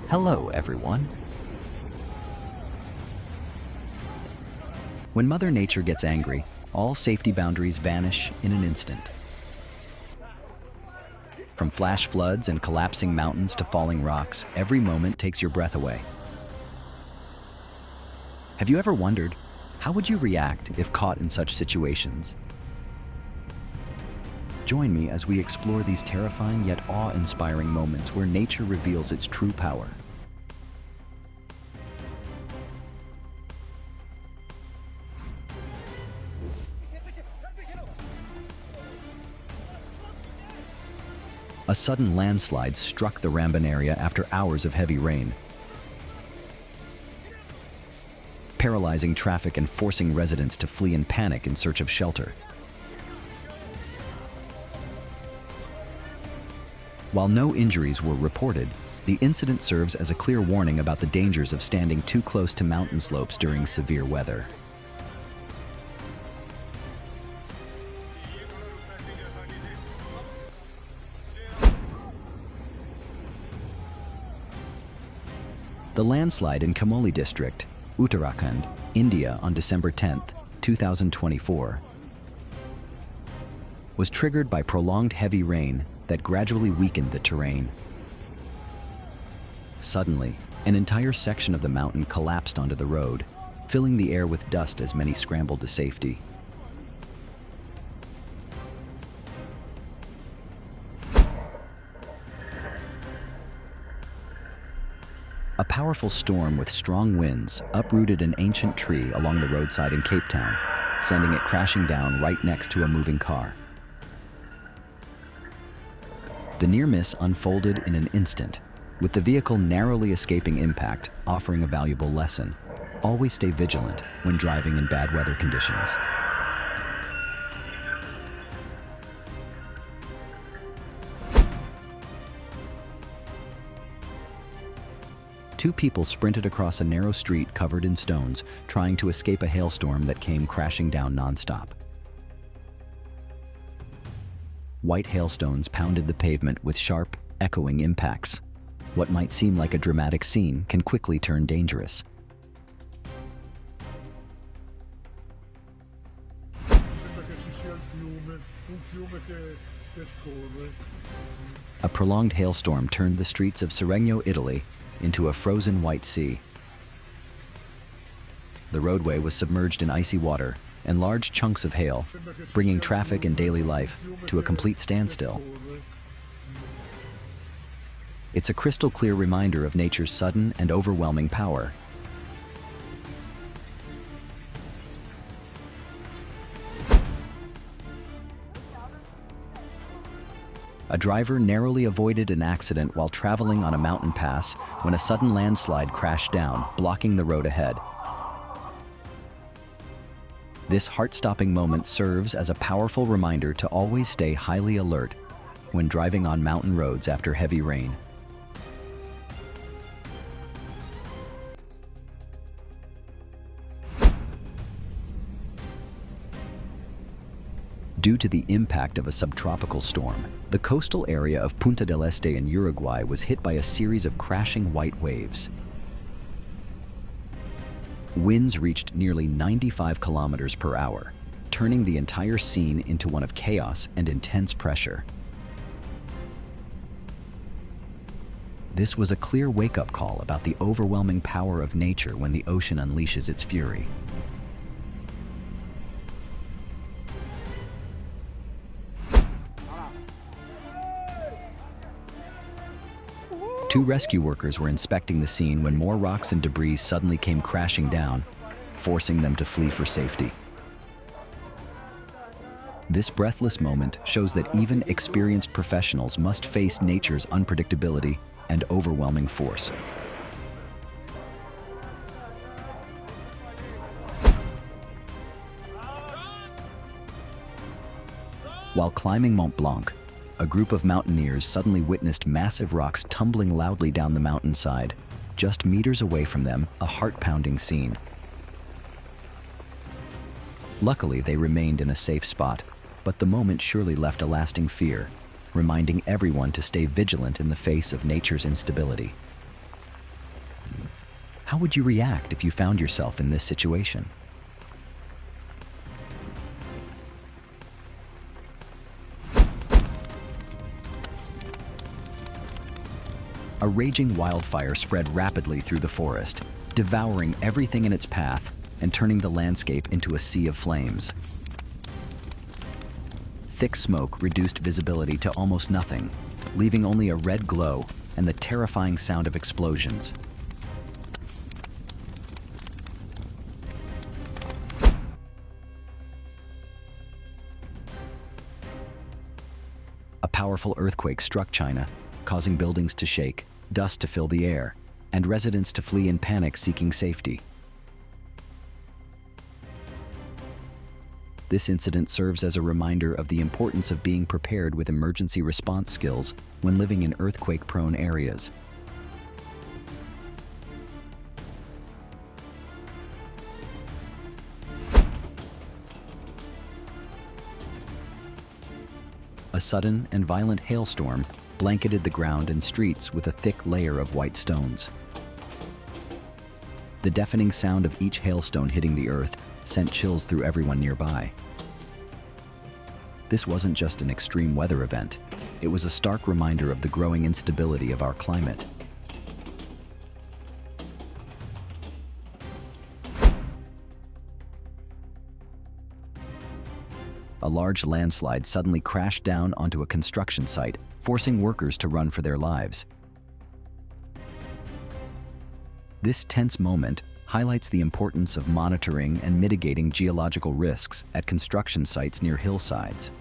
Hello, everyone. When Mother Nature gets angry, all safety boundaries vanish in an instant. From flash floods and collapsing mountains to falling rocks, every moment takes your breath away. Have you ever wondered, how would you react if caught in such situations? Join me as we explore these terrifying yet awe-inspiring moments where nature reveals its true power. A sudden landslide struck the Ramban area after hours of heavy rain, paralyzing traffic and forcing residents to flee in panic in search of shelter. While no injuries were reported, the incident serves as a clear warning about the dangers of standing too close to mountain slopes during severe weather. The landslide in Kamoli district, Uttarakhand, India on December 10, 2024, was triggered by prolonged heavy rain that gradually weakened the terrain. Suddenly, an entire section of the mountain collapsed onto the road, filling the air with dust as many scrambled to safety. A powerful storm with strong winds uprooted an ancient tree along the roadside in Cape Town, sending it crashing down right next to a moving car. The near miss unfolded in an instant, with the vehicle narrowly escaping impact, offering a valuable lesson. Always stay vigilant when driving in bad weather conditions. Two people sprinted across a narrow street covered in stones, trying to escape a hailstorm that came crashing down nonstop. White hailstones pounded the pavement with sharp, echoing impacts. What might seem like a dramatic scene can quickly turn dangerous. A prolonged hailstorm turned the streets of Seregno, Italy, into a frozen white sea. The roadway was submerged in icy water and large chunks of hail, bringing traffic and daily life to a complete standstill. It's a crystal clear reminder of nature's sudden and overwhelming power. A driver narrowly avoided an accident while traveling on a mountain pass when a sudden landslide crashed down, blocking the road ahead. This heart-stopping moment serves as a powerful reminder to always stay highly alert when driving on mountain roads after heavy rain. Due to the impact of a subtropical storm, the coastal area of Punta del Este in Uruguay was hit by a series of crashing white waves. Winds reached nearly 95 kilometers per hour, turning the entire scene into one of chaos and intense pressure. This was a clear wake-up call about the overwhelming power of nature when the ocean unleashes its fury. Two rescue workers were inspecting the scene when more rocks and debris suddenly came crashing down, forcing them to flee for safety. This breathless moment shows that even experienced professionals must face nature's unpredictability and overwhelming force. While climbing Mont Blanc, a group of mountaineers suddenly witnessed massive rocks tumbling loudly down the mountainside. Just meters away from them, a heart-pounding scene. Luckily, they remained in a safe spot, but the moment surely left a lasting fear, reminding everyone to stay vigilant in the face of nature's instability. How would you react if you found yourself in this situation? A raging wildfire spread rapidly through the forest, devouring everything in its path and turning the landscape into a sea of flames. Thick smoke reduced visibility to almost nothing, leaving only a red glow and the terrifying sound of explosions. A powerful earthquake struck China, causing buildings to shake, dust to fill the air, and residents to flee in panic seeking safety. This incident serves as a reminder of the importance of being prepared with emergency response skills when living in earthquake-prone areas. A sudden and violent hailstorm blanketed the ground and streets with a thick layer of white stones. The deafening sound of each hailstone hitting the earth sent chills through everyone nearby. This wasn't just an extreme weather event, it was a stark reminder of the growing instability of our climate. A large landslide suddenly crashed down onto a construction site, forcing workers to run for their lives. This tense moment highlights the importance of monitoring and mitigating geological risks at construction sites near hillsides.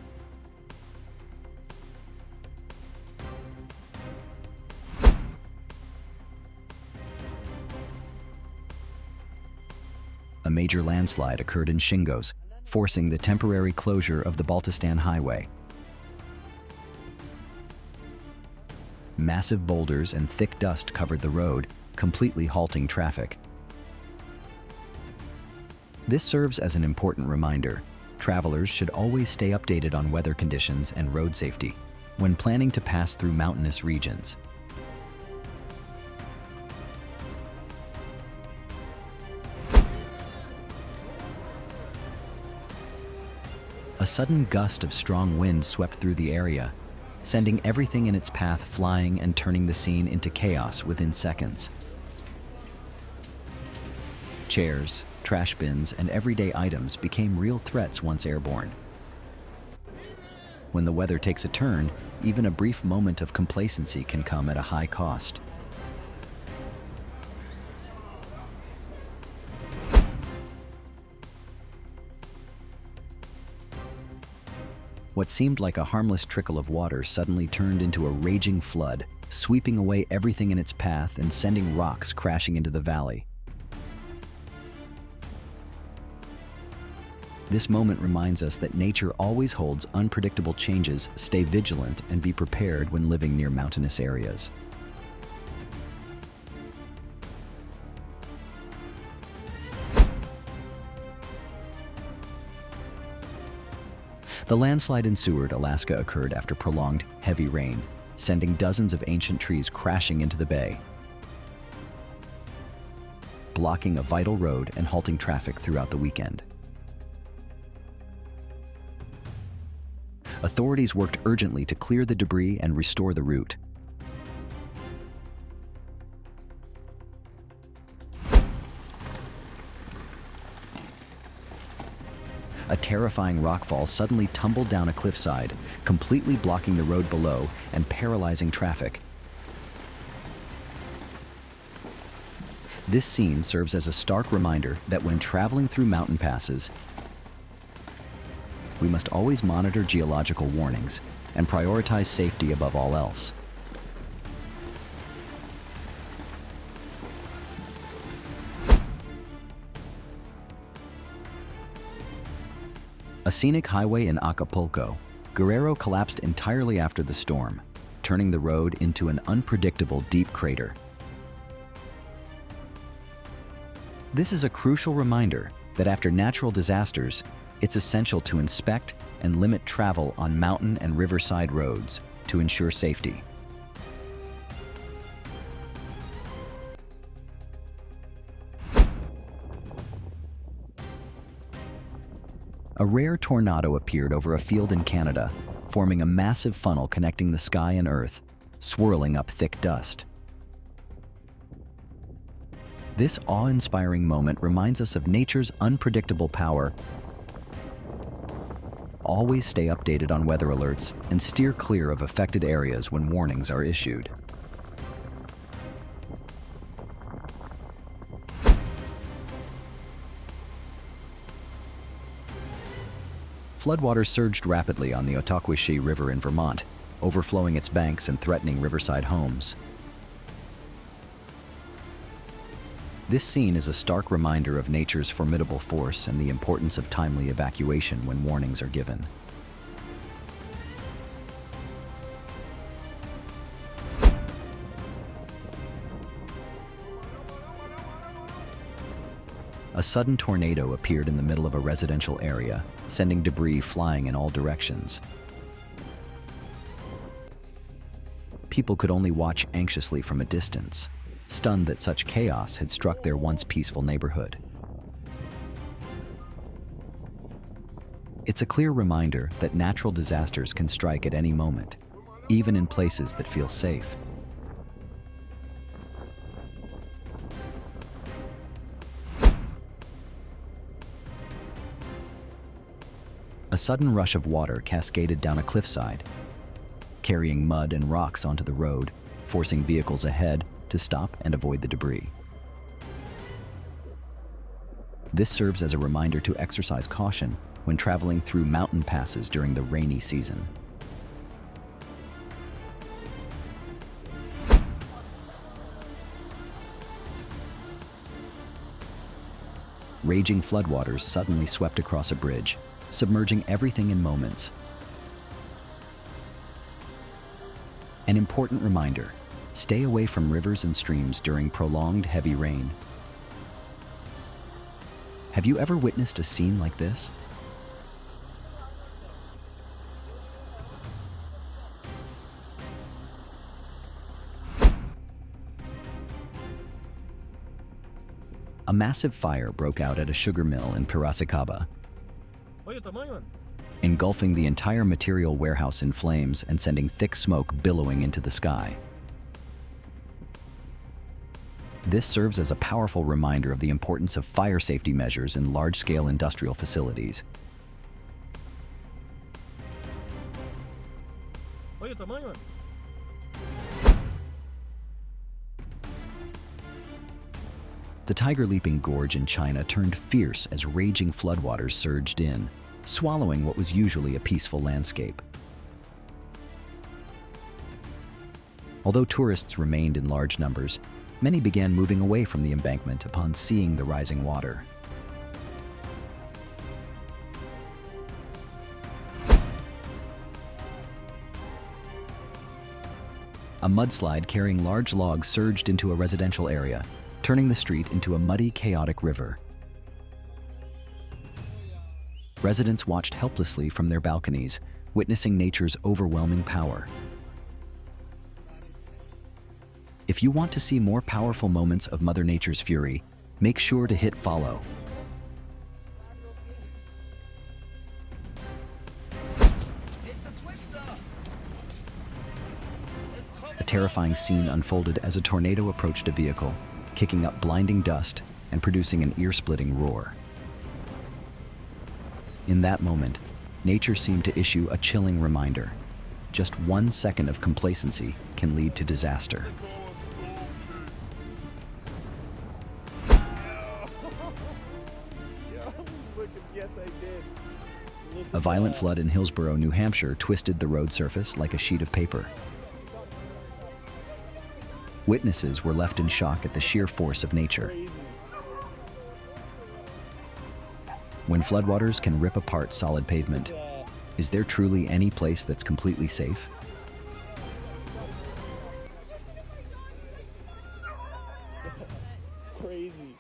A major landslide occurred in Shingos, forcing the temporary closure of the Baltistan Highway. Massive boulders and thick dust covered the road, completely halting traffic. This serves as an important reminder. Travelers should always stay updated on weather conditions and road safety when planning to pass through mountainous regions. A sudden gust of strong wind swept through the area, sending everything in its path flying and turning the scene into chaos within seconds. Chairs, trash bins, and everyday items became real threats once airborne. When the weather takes a turn, even a brief moment of complacency can come at a high cost. What seemed like a harmless trickle of water suddenly turned into a raging flood, sweeping away everything in its path and sending rocks crashing into the valley. This moment reminds us that nature always holds unpredictable changes. Stay vigilant and be prepared when living near mountainous areas. The landslide in Seward, Alaska occurred after prolonged, heavy rain, sending dozens of ancient trees crashing into the bay, blocking a vital road and halting traffic throughout the weekend. Authorities worked urgently to clear the debris and restore the route. A terrifying rockfall suddenly tumbled down a cliffside, completely blocking the road below and paralyzing traffic. This scene serves as a stark reminder that when traveling through mountain passes, we must always monitor geological warnings and prioritize safety above all else. A scenic highway in Acapulco, Guerrero collapsed entirely after the storm, turning the road into an unpredictable deep crater. This is a crucial reminder that after natural disasters, it's essential to inspect and limit travel on mountain and riverside roads to ensure safety. A rare tornado appeared over a field in Canada, forming a massive funnel connecting the sky and earth, swirling up thick dust. This awe-inspiring moment reminds us of nature's unpredictable power. Always stay updated on weather alerts and steer clear of affected areas when warnings are issued. Floodwaters surged rapidly on the Ottakwishee River in Vermont, overflowing its banks and threatening riverside homes. This scene is a stark reminder of nature's formidable force and the importance of timely evacuation when warnings are given. A sudden tornado appeared in the middle of a residential area, sending debris flying in all directions. People could only watch anxiously from a distance, stunned that such chaos had struck their once peaceful neighborhood. It's a clear reminder that natural disasters can strike at any moment, even in places that feel safe. A sudden rush of water cascaded down a cliffside, carrying mud and rocks onto the road, forcing vehicles ahead to stop and avoid the debris. This serves as a reminder to exercise caution when traveling through mountain passes during the rainy season. Raging floodwaters suddenly swept across a bridge, submerging everything in moments. An important reminder: stay away from rivers and streams during prolonged heavy rain. Have you ever witnessed a scene like this? A massive fire broke out at a sugar mill in Piracicaba, engulfing the entire material warehouse in flames and sending thick smoke billowing into the sky. This serves as a powerful reminder of the importance of fire safety measures in large-scale industrial facilities. The Tiger Leaping Gorge in China turned fierce as raging floodwaters surged in, swallowing what was usually a peaceful landscape. Although tourists remained in large numbers, many began moving away from the embankment upon seeing the rising water. A mudslide carrying large logs surged into a residential area, turning the street into a muddy, chaotic river. Residents watched helplessly from their balconies, witnessing nature's overwhelming power. If you want to see more powerful moments of Mother Nature's fury, make sure to hit follow. A terrifying scene unfolded as a tornado approached a vehicle, kicking up blinding dust and producing an ear-splitting roar. In that moment, nature seemed to issue a chilling reminder. Just 1 second of complacency can lead to disaster. A violent flood in Hillsborough, New Hampshire twisted the road surface like a sheet of paper. Witnesses were left in shock at the sheer force of nature. When floodwaters can rip apart solid pavement, is there truly any place that's completely safe?